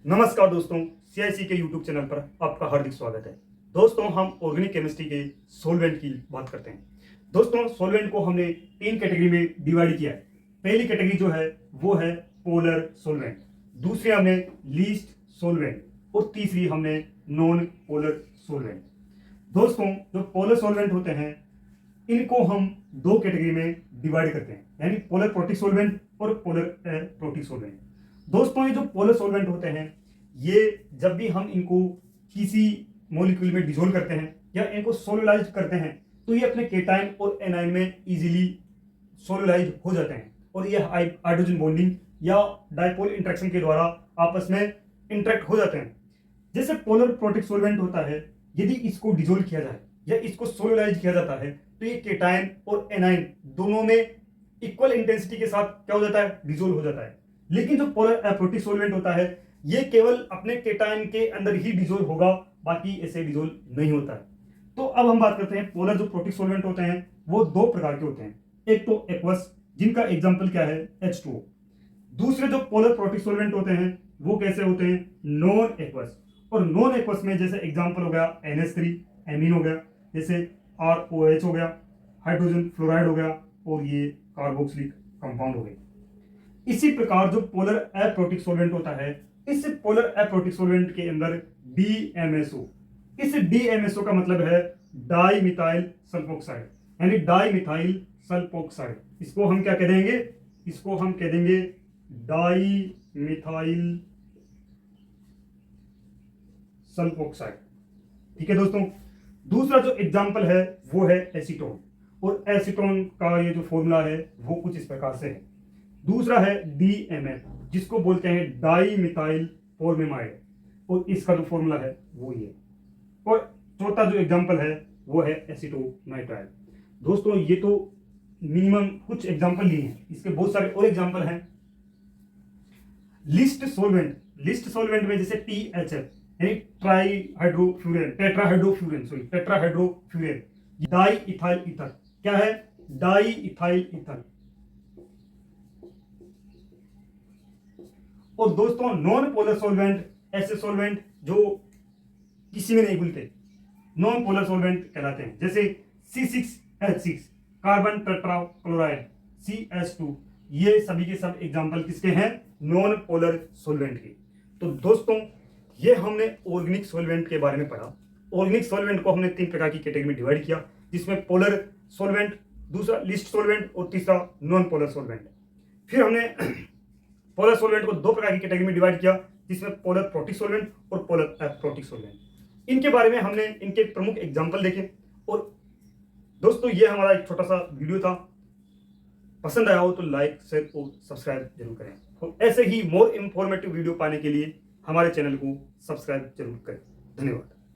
नमस्कार दोस्तों, सीआईसी के यूट्यूब चैनल पर आपका हार्दिक स्वागत है। दोस्तों, हम ऑर्गेनिक केमिस्ट्री के सॉल्वेंट की बात करते हैं। दोस्तों, सॉल्वेंट को हमने 3 कैटेगरी में डिवाइड किया है। पहली कैटेगरी जो है वो है पोलर सॉल्वेंट, दूसरी हमने लीस्ट सॉल्वेंट और तीसरी हमने नॉन पोलर सॉल्वेंट। दोस्तों, जो पोलर सॉल्वेंट होते हैं इनको हम 2 कैटेगरी में डिवाइड करते हैं, यानी पोलर प्रोटिक सॉल्वेंट और पोलर प्रोटिक सॉल्वेंट। दोस्तों, ये जो पोलर सॉल्वेंट होते हैं ये जब भी हम इनको किसी मॉलिक्यूल में डिसोल्व करते हैं या इनको सोलुलाइज करते हैं तो ये अपने केटाइन और एनाइन में इजीली सोलुलाइज हो जाते हैं और ये हाइड्रोजन बॉन्डिंग या डाइपोल इंटरेक्शन के द्वारा आपस में इंटरेक्ट हो जाते हैं। जैसे पोलर प्रोटिक सॉल्वेंट होता है, यदि इसको डिसोल्व किया जाए या इसको सोलुलाइज किया जाता है तो ये केटाइन और एनाइन दोनों में इक्वल इंटेंसिटी के साथ क्या हो जाता है, डिसोल्व हो जाता है। लेकिन जो पोलर प्रोटिक सॉल्वेंट होता है ये केवल अपने केटाइन के अंदर ही डिसोल्व होगा, बाकी ऐसे डिसोल्व नहीं होता है। तो अब हम बात करते हैं पोलर जो प्रोटिक सॉल्वेंट होते हैं वो 2 प्रकार के होते हैं। एक तो एक्वस, जिनका एग्जांपल क्या है, H2O। दूसरे जो पोलर प्रोटिक सॉल्वेंट होते हैं वो कैसे होते हैं, नॉन एक्वस। और नॉन एक्वस में जैसे एग्जांपल हो गया NH3 एमीन हो गया, जैसे ROH हो गया, हाइड्रोजन फ्लोराइड हो गया और ये कार्बोक्सिलिक कंपाउंड हो गए। इसी प्रकार जो पोलर अप्रोटिक सॉल्वेंट होता है, इस पोलर अप्रोटिक सॉल्वेंट के अंदर DMSO, इस DMSO का मतलब है डाई मिथाइल सल्फोक्साइड, यानी डाई मिथाइल सल्फोक्साइड। इसको हम क्या कह देंगे, इसको हम कह देंगे डाई मिथाइल सल्फोक्साइड। ठीक है दोस्तों। दूसरा जो एग्जांपल है वो है एसीटोन, और एसीटोन का ये जो फॉर्मूला है वो कुछ इस प्रकार से है। दूसरा है DMF, जिसको बोलते हैं डाई मिथाइल फॉर्मेमाइड, और इसका जो फॉर्मूला है वो ये। और चौथा जो एग्जांपल है वो है एसीटोनाइट्राइल। दोस्तों, ये तो मिनिमम कुछ एग्जांपल लिए हैं, इसके बहुत सारे और एग्जांपल हैं। लिस्ट सॉल्वेंट, लिस्ट सॉल्वेंट में जैसे THF यानी टेट्राहाइड्रोफ्यूरेन, डाई इथाइल ईथर। क्या है, डाई इथाइल ईथर। और दोस्तों, नॉन पोलर सॉल्वेंट ऐसे सॉल्वेंट जो किसी में नहीं घुलते, नॉन पोलर सॉल्वेंट कहलाते हैं। जैसे C6H6 कार्बन टेट्राक्लोराइड, CH2, ये सभी के सब एग्जांपल किसके हैं, नॉन पोलर सॉल्वेंट के। तो दोस्तों, ये हमने ऑर्गेनिक सॉल्वेंट के बारे में पढ़ा। ऑर्गेनिक सॉल्वेंट को हमने 3 प्रकार की कैटेगरी में डिवाइड किया, जिसमें पोलर सॉल्वेंट, दूसरा लिस्ट सॉल्वेंट और तीसरा नॉन पोलर सॉल्वेंट। फिर हमने पोलर सॉल्वेंट को 2 प्रकार की कैटेगरी में डिवाइड किया, जिसमें पोलर प्रोटिक सॉल्वेंट और पोलर अप्रोटिक सॉल्वेंट। इनके बारे में हमने इनके प्रमुख एग्जांपल देखे। और दोस्तों, ये हमारा एक छोटा सा वीडियो था। पसंद आया हो तो लाइक, शेयर और सब्सक्राइब जरूर करें। और ऐसे ही मोर इंफॉर्मेटिव वीडियो पाने के लिए हमारे चैनल को सब्सक्राइब जरूर करें। धन्यवाद।